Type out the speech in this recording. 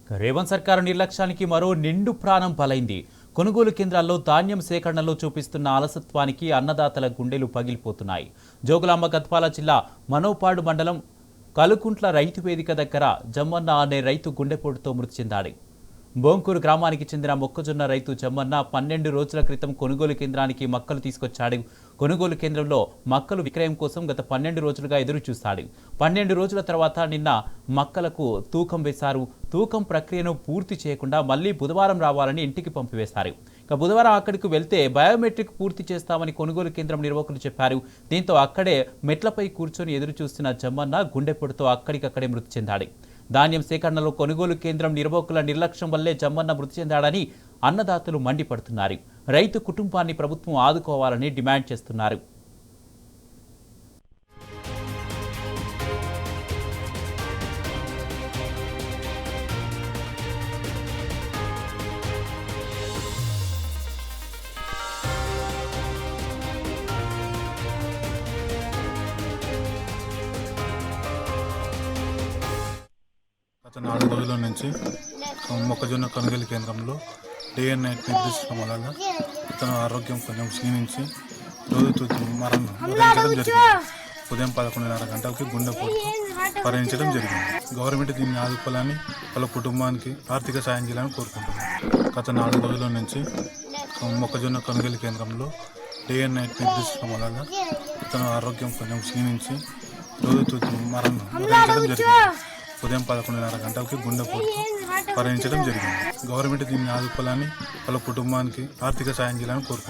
రేవంత్ సర్కారు నిర్లక్ష్యానికి మరో నిండు ప్రాణం బలైంది. కొనుగోలు కేంద్రాల్లో ధాన్యం సేకరణలో చూపిస్తున్న అలసత్వానికి అన్నదాతల గుండెలు పగిలిపోతున్నాయి. జోగులాంబ గద్వాల జిల్లా మనోపాడు మండలం కలుకుంట్ల రైతు వేదిక దగ్గర జమ్మన్న అనే రైతు గుండెపోటుతో మృతి చెందాడు. బోంకూరు గ్రామానికి చెందిన మొక్కజొన్న రైతు జమ్మన్న 12 రోజుల క్రితం కొనుగోలు కేంద్రానికి మక్కలు తీసుకొచ్చాడు. కొనుగోలు కేంద్రంలో మక్కలు విక్రయం కోసం గత 12 రోజులుగా ఎదురు చూస్తాడు. 12 రోజుల తర్వాత నిన్న మక్కలకు తూకం వేశారు. తూకం ప్రక్రియను పూర్తి చేయకుండా మళ్లీ బుధవారం రావాలని ఇంటికి పంపివేశారు. ఇక బుధవారం అక్కడికి వెళ్తే బయోమెట్రిక్ పూర్తి చేస్తామని కొనుగోలు కేంద్రం నిర్వాహకులు చెప్పారు. దీంతో అక్కడే మెట్లపై కూర్చొని ఎదురు చూస్తున్న జమ్మన్న గుండెపోటుతో అక్కడికక్కడే మృతి చెందాడు. ధాన్యం సేకరణలో కొనుగోలు కేంద్రం నిర్వాహకుల నిర్లక్ష్యం వల్లే జమ్మన్న మృతి చెందాడని అన్నదాతలు మండిపడుతున్నారు. రైతు కుటుంబాన్ని ప్రభుత్వం ఆదుకోవాలని డిమాండ్ చేస్తున్నారు. గత 4 రోజుల నుంచి మొక్కజొన్న కొనుగోలు కేంద్రంలో డే అండ్ నైట్ నిర్దేశించడం వలన అతను ఆరోగ్యం కొంచెం క్షీణించి రోజు మరణించడం జరిగింది. ఉదయం 11:30 గంటలకి గుండెపోటుతో మరణించడం జరిగింది. గవర్నమెంట్ దీన్ని ఆదుకోవాలని వాళ్ళ కుటుంబానికి ఆర్థిక సాయం చేయాలని కోరుకుంటున్నాను. గత 4 రోజుల నుంచి మొక్కజొన్న కొనుగోలు కేంద్రంలో డే అండ్ నైట్ నిర్దేశించడం వలన అతను ఆరోగ్యం కొంచెం క్షీణించి రోజు మరణించడం జరిగింది. ఉదయం 11:30 గంటలకి గుండెపోటుతో మరణించడం జరిగింది. గవర్నమెంట్ దీన్ని ఆదుకోవాలని వాళ్ళ కుటుంబానికి ఆర్థిక సాయం చేయాలని కోరుకుంటున్నాను.